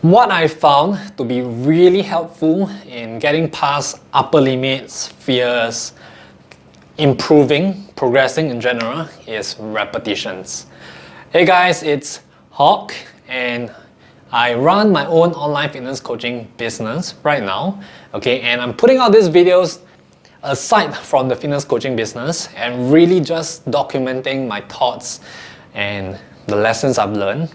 What I found to be really helpful in getting past upper limits, fears, improving, progressing in general is repetitions. Hey guys, it's Hawk and I run my own online fitness coaching business right now. Okay, and I'm putting out these videos aside from the fitness coaching business and really just documenting my thoughts and the lessons I've learned.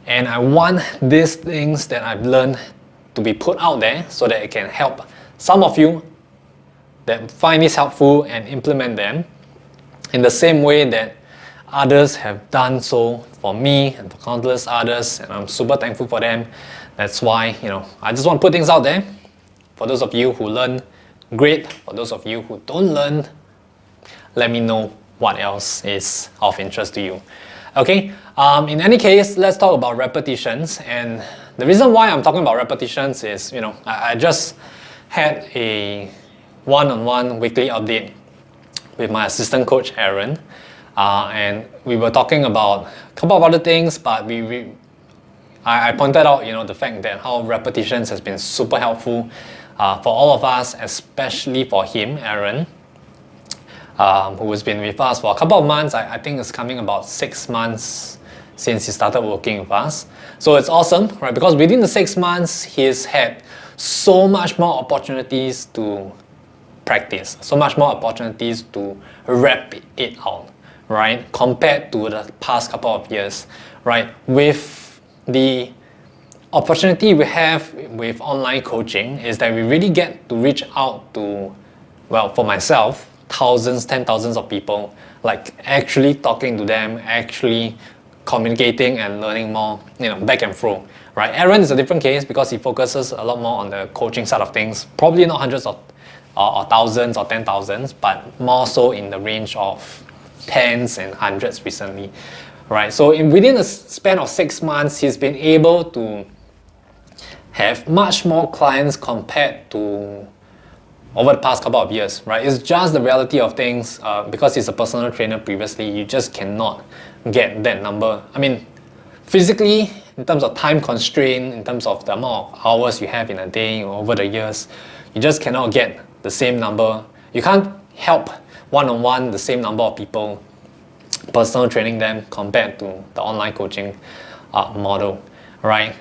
And I want these things that I've learned to be put out there so that it can help some of you that find this helpful and implement them in the same way that others have done so for me and for countless others, and I'm super thankful for them. That's why, I just want to put things out there. For those of you who learn, great. For those of you who don't learn, let me know what else is of interest to you. Okay, in any case, let's talk about repetitions. And the reason why I'm talking about repetitions is, I just had a one-on-one weekly update with my assistant coach, Aaron. And we were talking about a couple of other things, but I pointed out, the fact that how repetitions has been super helpful for all of us, especially for him, Aaron, who has been with us for a couple of months. I think it's coming about 6 months since he started working with us. So it's awesome, right? Because within the 6 months, he's had so much more opportunities to practice, so much more opportunities to rep it out, right? Compared to the past couple of years, right? With the opportunity we have with online coaching is that we really get to reach out to, well, for myself, thousands, 10,000s of people, like actually talking to them, actually communicating and learning more, back and forth, right? Aaron is a different case because he focuses a lot more on the coaching side of things, probably not hundreds or thousands or 10,000s, but more so in the range of tens and hundreds recently, right? So within a span of 6 months, he's been able to have much more clients compared to over the past couple of years, right? It's just the reality of things. Because he's a personal trainer previously, you just cannot get that number. I mean, physically, in terms of time constraint, in terms of the amount of hours you have in a day or over the years, you just cannot get the same number. You can't help one-on-one the same number of people, personal training them compared to the online coaching model, right?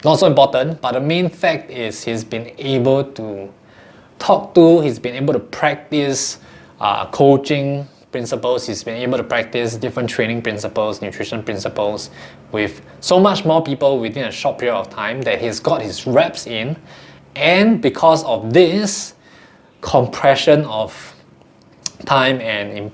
Not so important, but the main fact is he's been able to he's been able to practice coaching principles, he's been able to practice different training principles, nutrition principles with so much more people within a short period of time that he's got his reps in. And because of this compression of time and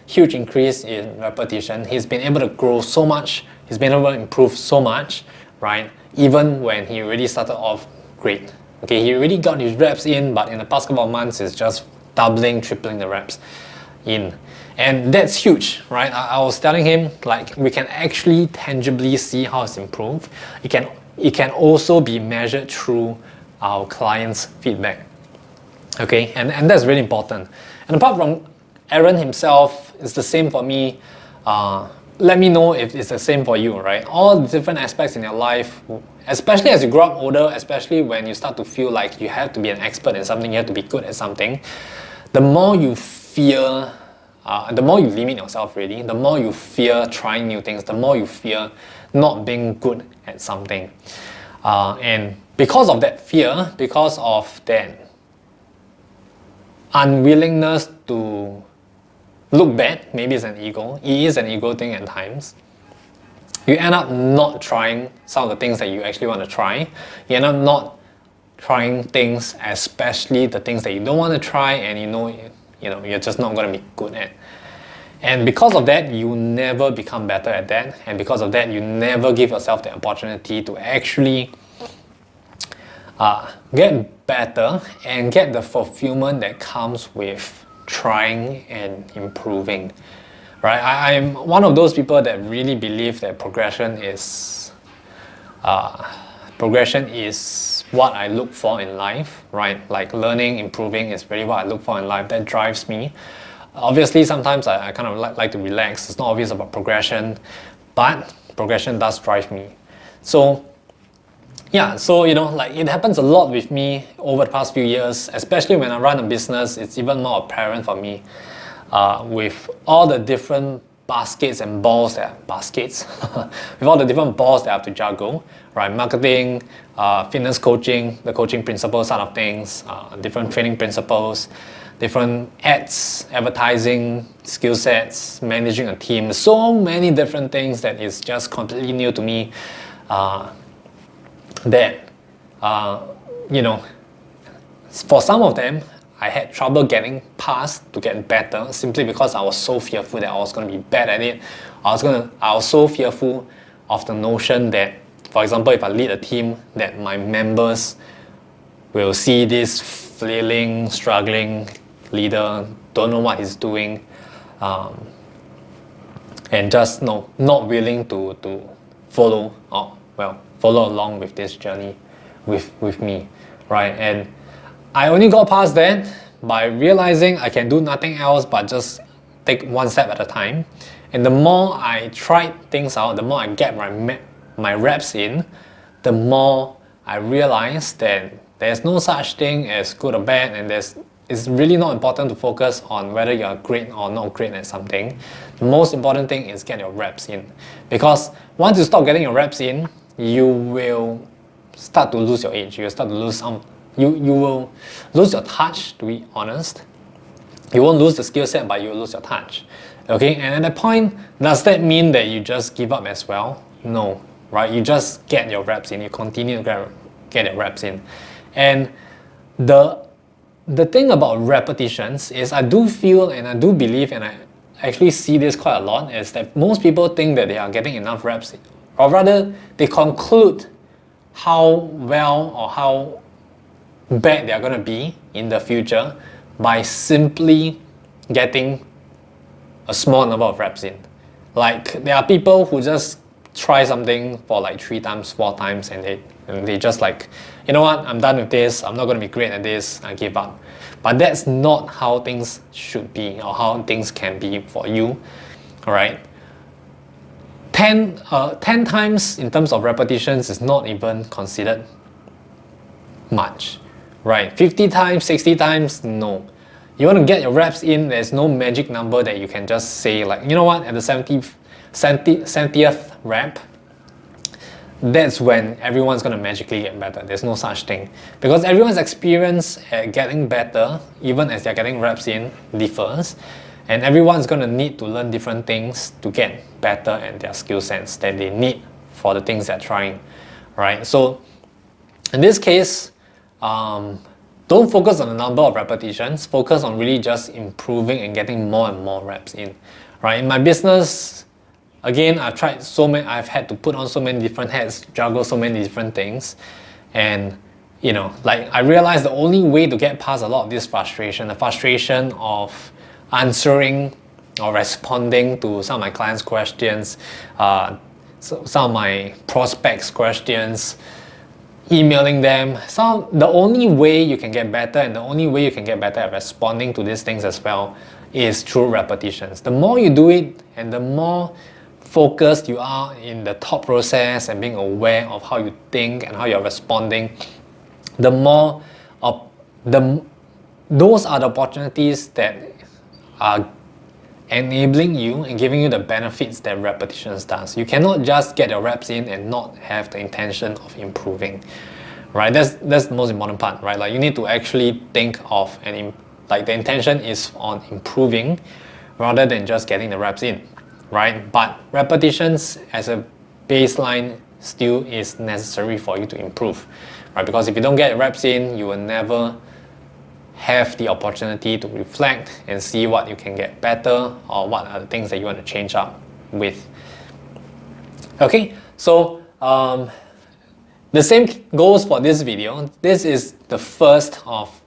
huge increase in repetition, he's been able to grow so much, he's been able to improve so much, right? Even when he already started off great. Okay, he already got his reps in, but in the past couple of months, it's just doubling, tripling the reps in. And that's huge, right? I was telling him, like, we can actually tangibly see how it's improved. It can also be measured through our clients' feedback. Okay, and that's really important. And apart from Aaron himself, it's the same for me. Let me know if it's the same for you, right? All the different aspects in your life, especially as you grow up older, especially when you start to feel like you have to be an expert in something, you have to be good at something, the more you fear, the more you limit yourself really, the more you fear trying new things, the more you fear not being good at something. And because of that fear, because of that unwillingness to look bad, maybe it's an ego, it is an ego thing at times, you end up not trying some of the things that you actually want to try. You end up not trying things, especially the things that you don't want to try and you're just not going to be good at. And because of that, you never become better at that. And because of that, you never give yourself the opportunity to actually get better and get the fulfillment that comes with trying and improving, right? I'm one of those people that really believe that progression is what I look for in life, right? Like learning, improving is really what I look for in life. That drives me. Obviously, sometimes I kind of like to relax. It's not always about progression, but progression does drive me. So yeah, so like it happens a lot with me over the past few years, especially when I run a business. It's even more apparent for me with all the different baskets and balls with all the different balls that I have to juggle, right? Marketing, fitness coaching, the coaching principle side of things, different training principles, different ads, advertising, skill sets, managing a team, so many different things that is just completely new to me. That for some of them, I had trouble getting past to get better simply because I was so fearful that I was going to be bad at it. I was so fearful of the notion that, for example, if I lead a team, that my members will see this flailing, struggling leader, don't know what he's doing, and just not willing to follow along with this journey with me, right? And I only got past that by realizing I can do nothing else but just take one step at a time. And the more I tried things out, the more I get my reps in, the more I realized that there's no such thing as good or bad, and it's really not important to focus on whether you're great or not great at something. The most important thing is get your reps in, because once you stop getting your reps in, you will start to lose your edge. You will start to lose you will lose your touch, to be honest. You won't lose the skill set, but you will lose your touch. Okay, and at that point, does that mean that you just give up as well? No, right? You just get your reps in. You continue to get your reps in. And the thing about repetitions is, I do feel and I do believe, and I actually see this quite a lot, is that most people think that they are getting enough reps, or rather they conclude how well or how bad they are going to be in the future by simply getting a small number of reps in. Like, there are people who just try something for like 3 times, 4 times, and they just like, you know what, I'm done with this, I'm not going to be great at this, I give up. But that's not how things should be, or how things can be for you, alright? 10 times in terms of repetitions is not even considered much, right? 50 times, 60 times, no. You want to get your reps in, there's no magic number that you can just say like, you know what, at the 70th rep, that's when everyone's going to magically get better. There's no such thing. Because everyone's experience at getting better, even as they're getting reps in, differs. And everyone's going to need to learn different things to get better at their skill sets that they need for the things they're trying, right? So in this case, don't focus on the number of repetitions. Focus on really just improving and getting more and more reps in, right? In my business, again, I've had to put on so many different hats, juggle so many different things, and like I realized the only way to get past a lot of this frustration, the frustration of answering or responding to some of my clients' questions, some of my prospects' questions, emailing them. So the only way you can get better, and the only way you can get better at responding to these things as well, is through repetitions. The more you do it, and the more focused you are in the thought process and being aware of how you think and how you're responding, the more those are the opportunities that are enabling you and giving you the benefits that repetitions does. You cannot just get your reps in and not have the intention of improving, right? That's the most important part, right? Like, you need to actually think of like the intention is on improving rather than just getting the reps in, right? But repetitions as a baseline still is necessary for you to improve, right? Because if you don't get reps in, you will never have the opportunity to reflect and see what you can get better, or what are the things that you want to change up with. Okay, so the same goes for this video. This is the first of,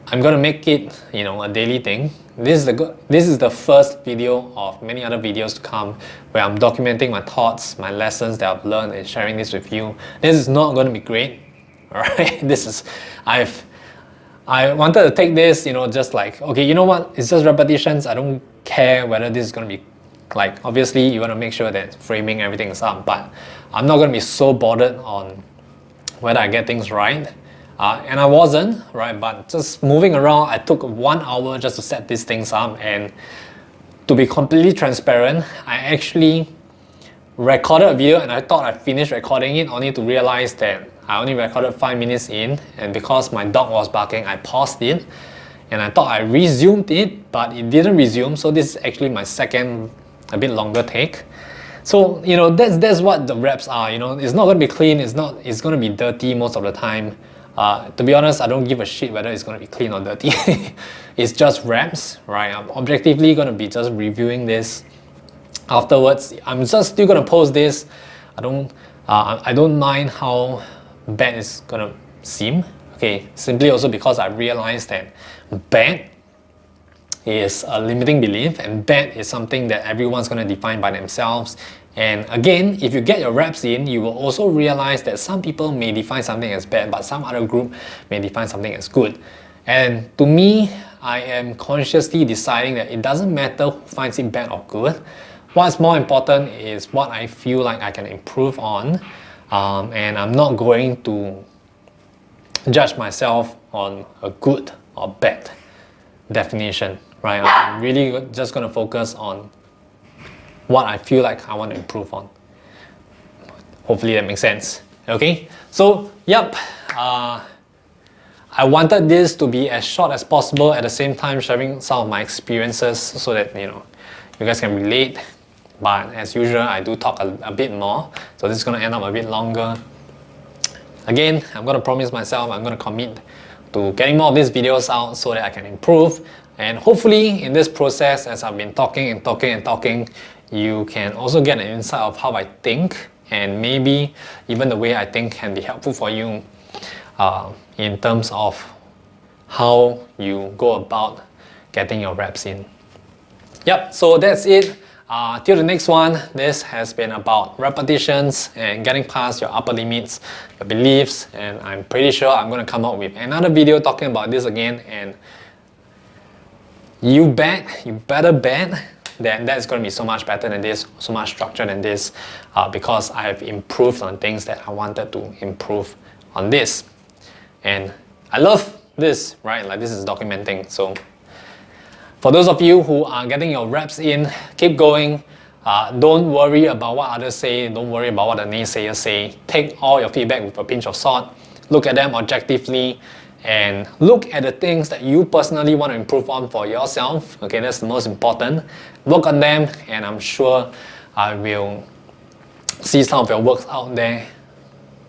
I'm gonna make it a daily thing. This is the first video of many other videos to come, where I'm documenting my thoughts, my lessons that I've learned, and sharing this with you. This is not going to be great, alright? I wanted to take this, just like, okay, you know what, it's just repetitions. I don't care whether this is going to be, like, obviously you want to make sure that framing everything is up, but I'm not going to be so bothered on whether I get things right. And I wasn't, right? But just moving around, I took 1 hour just to set these things up. And to be completely transparent, I actually recorded a video and I thought I finished recording it, only to realize that I only recorded 5 minutes in, and because my dog was barking, I paused it and I thought I resumed it, but it didn't resume. So this is actually my second, a bit longer take. So, you know, that's what the reps are. You know, it's not going to be clean, it's going to be dirty most of the time. To be honest, I don't give a shit whether it's going to be clean or dirty. It's just reps, right? I'm objectively going to be just reviewing this afterwards. I'm just still going to post this. I don't mind how bad it's going to seem. Okay, simply also because I realized that bad is a limiting belief, and bad is something that everyone's going to define by themselves. And again, if you get your reps in, you will also realize that some people may define something as bad, but some other group may define something as good. And to me, I am consciously deciding that it doesn't matter who finds it bad or good. What's more important is what I feel like I can improve on, and I'm not going to judge myself on a good or bad definition, right? I'm really just going to focus on what I feel like I want to improve on. Hopefully that makes sense. Okay, so yep, I wanted this to be as short as possible, at the same time sharing some of my experiences so that, you know, you guys can relate. But as usual, I do talk a bit more, so this is going to end up a bit longer. Again, I'm going to promise myself I'm going to commit to getting more of these videos out so that I can improve. And hopefully in this process, as I've been talking, you can also get an insight of how I think, and maybe even the way I think can be helpful for you in terms of how you go about getting your reps in. Yep, so that's it. Till the next one, this has been about repetitions and getting past your upper limits, your beliefs, and I'm pretty sure I'm going to come out with another video talking about this again, and you better bet that that's going to be so much better than this, so much structured than this, because I have improved on things that I wanted to improve on this. And I love this, right? Like, this is documenting. So for those of you who are getting your reps in, keep going. Don't worry about what others say. Don't worry about what the naysayers say. Take all your feedback with a pinch of salt. Look at them objectively and look at the things that you personally want to improve on for yourself. Okay, that's the most important. Work on them, and I'm sure I will see some of your works out there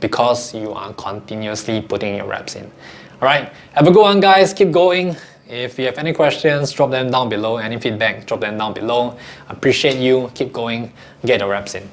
because you are continuously putting your reps in. Alright, have a good one, guys. Keep going. If you have any questions, drop them down below. Any feedback, drop them down below. I appreciate you. Keep going. Get your reps in.